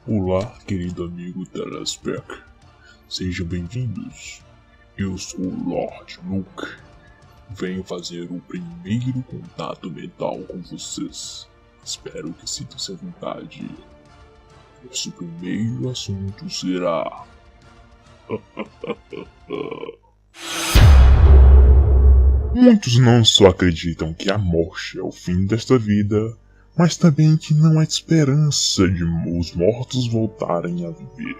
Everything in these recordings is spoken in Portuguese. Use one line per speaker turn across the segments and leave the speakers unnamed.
Olá, querido amigo Telespec. Sejam bem-vindos. Eu sou o Lord Luke. Venho fazer o primeiro contato mental com vocês. Espero que sintam-se à vontade. Nosso primeiro assunto será... Muitos não só acreditam que a morte é o fim desta vida, mas também que não há esperança de os mortos voltarem a viver.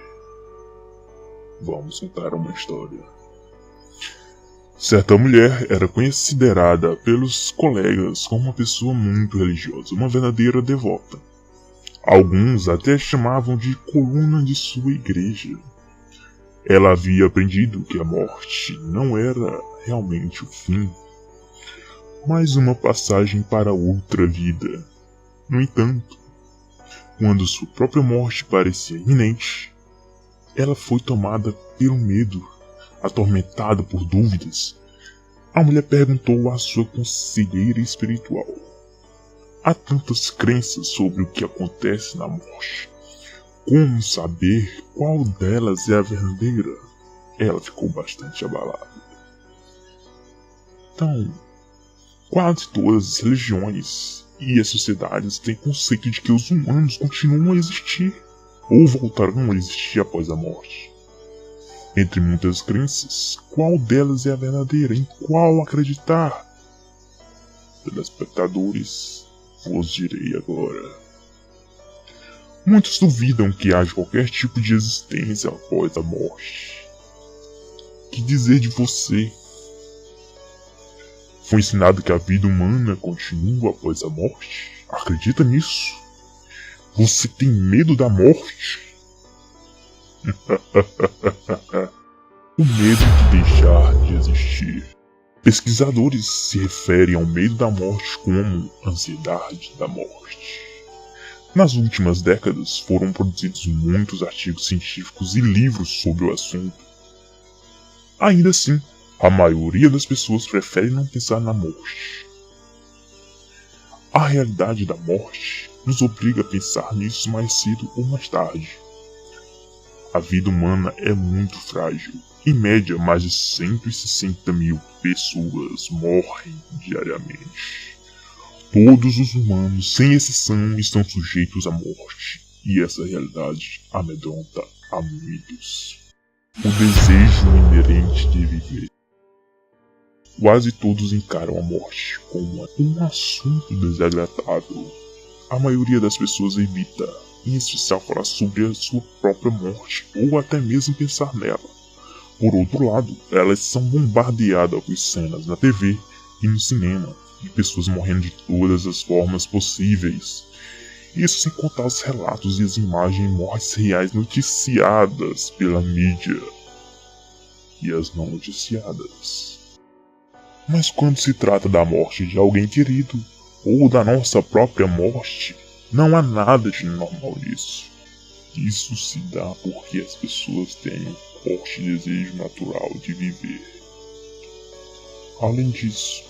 Vamos contar uma história. Certa mulher era considerada pelos colegas como uma pessoa muito religiosa, uma verdadeira devota. Alguns até chamavam de coluna de sua igreja. Ela havia aprendido que a morte não era realmente o fim, mas uma passagem para outra vida. No entanto, quando sua própria morte parecia iminente, ela foi tomada pelo medo, atormentada por dúvidas. A mulher perguntou à sua conselheira espiritual: há tantas crenças sobre o que acontece na morte. Como saber qual delas é a verdadeira? Ela ficou bastante abalada. Então, quase todas as religiões e as sociedades têm conceito de que os humanos continuam a existir ou voltarão a existir após a morte. Entre muitas crenças, qual delas é a verdadeira? Em qual acreditar? Telespectadores, vos direi agora. Muitos duvidam que haja qualquer tipo de existência após a morte. Que dizer de você? Foi ensinado que a vida humana continua após a morte? Acredita nisso? Você tem medo da morte? O medo de deixar de existir. Pesquisadores se referem ao medo da morte como ansiedade da morte. Nas últimas décadas foram produzidos muitos artigos científicos e livros sobre o assunto. Ainda assim, a maioria das pessoas prefere não pensar na morte. A realidade da morte nos obriga a pensar nisso mais cedo ou mais tarde. A vida humana é muito frágil. Em média, mais de 160 mil pessoas morrem diariamente. Todos os humanos, sem exceção, estão sujeitos à morte. E essa realidade amedronta a muitos. O desejo inerente de viver. Quase todos encaram a morte como um assunto desagradável. A maioria das pessoas evita, em especial, falar sobre a sua própria morte ou até mesmo pensar nela. Por outro lado, elas são bombardeadas com cenas na TV e no cinema de pessoas morrendo de todas as formas possíveis. Isso sem contar os relatos e as imagens de mortes reais noticiadas pela mídia e as não noticiadas. Mas quando se trata da morte de alguém querido, ou da nossa própria morte, não há nada de normal nisso. Isso se dá porque as pessoas têm um forte desejo natural de viver. Além disso,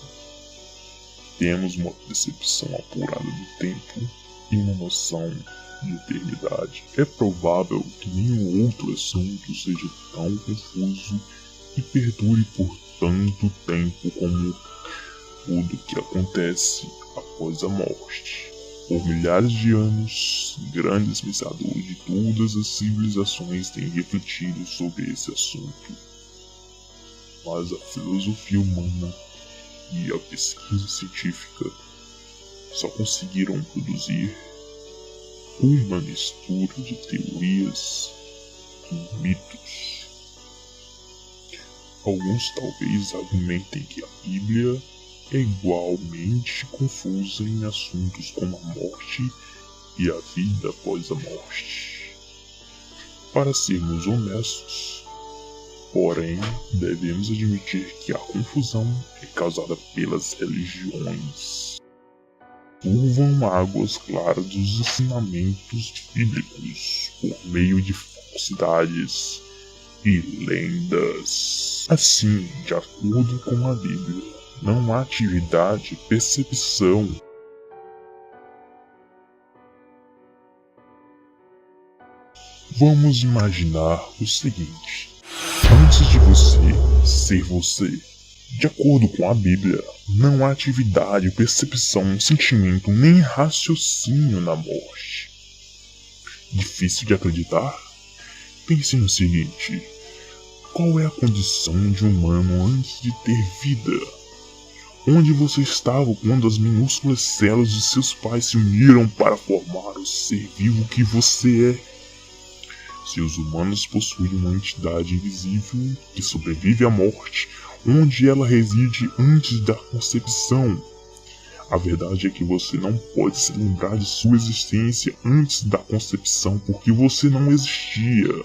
temos uma percepção apurada do tempo e uma noção de eternidade. É provável que nenhum outro assunto seja tão confuso e perdure por tanto tempo como tudo que acontece após a morte. Por milhares de anos, grandes pensadores de todas as civilizações têm refletido sobre esse assunto. Mas a filosofia humana e a pesquisa científica só conseguiram produzir uma mistura de teorias e mitos. Alguns talvez argumentem que a Bíblia é igualmente confusa em assuntos como a morte e a vida após a morte. Para sermos honestos, porém, devemos admitir que a confusão é causada pelas religiões. Curvam águas claras dos ensinamentos bíblicos por meio de falsidades e lendas. Assim, de acordo com a Bíblia, não há atividade, percepção, Vamos imaginar o seguinte: antes de você ser você, de acordo com a Bíblia, não há atividade, percepção, sentimento nem raciocínio na morte. Difícil de acreditar? Pense no seguinte: qual é a condição de um humano antes de ter vida? Onde você estava quando as minúsculas células de seus pais se uniram para formar o ser vivo que você é? Se os humanos possuem uma entidade invisível que sobrevive à morte, onde ela reside antes da concepção, a verdade é que você não pode se lembrar de sua existência antes da concepção porque você não existia.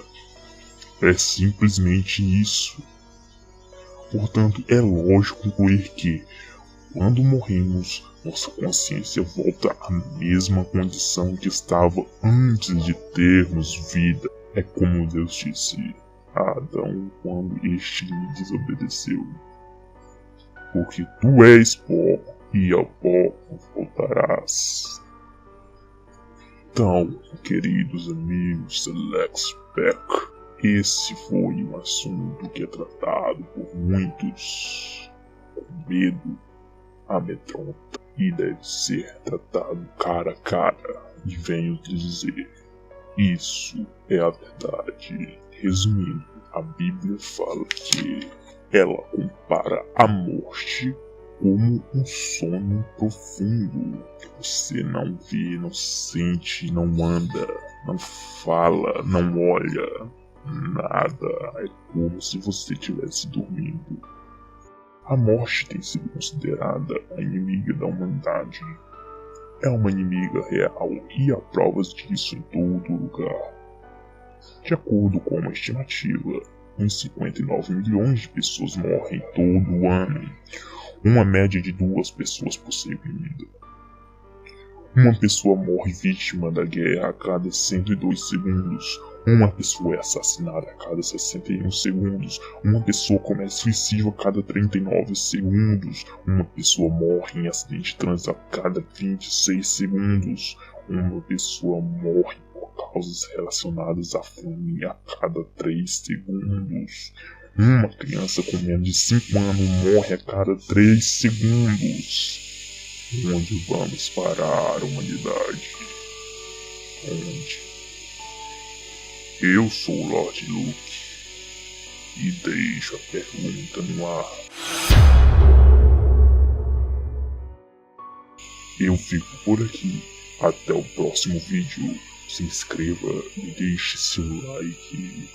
É simplesmente isso. Portanto, é lógico concluir que, quando morremos, nossa consciência volta à mesma condição que estava antes de termos vida. É como Deus disse a Adão quando este lhe desobedeceu: porque tu és pó, e ao pó voltarás. Então, queridos amigos Select Pack, esse foi um assunto que é tratado por muitos com medo, amedronta, e deve ser tratado cara a cara. E venho lhe dizer: isso é a verdade. Resumindo, a Bíblia fala que ela compara a morte como um sono profundo, que você não vê, não sente, não anda, não fala, não olha, nada. É como se você estivesse dormindo. A morte tem sido considerada a inimiga da humanidade. É uma inimiga real e há provas disso em todo lugar. De acordo com uma estimativa, uns 59 milhões de pessoas morrem todo ano, uma média de 2 pessoas por segundo. Uma pessoa morre vítima da guerra a cada 102 segundos. Uma pessoa é assassinada a cada 61 segundos. Uma pessoa comete suicídio a cada 39 segundos. Uma pessoa morre em acidente de trânsito a cada 26 segundos. Uma pessoa morre por causas relacionadas à fome a cada 3 segundos. Uma criança com menos de 5 anos morre a cada 3 segundos. Onde vamos parar a humanidade? Onde? Eu sou o Lord Luke e deixo a pergunta no ar. Eu fico por aqui. Até o próximo vídeo. Se inscreva e deixe seu like.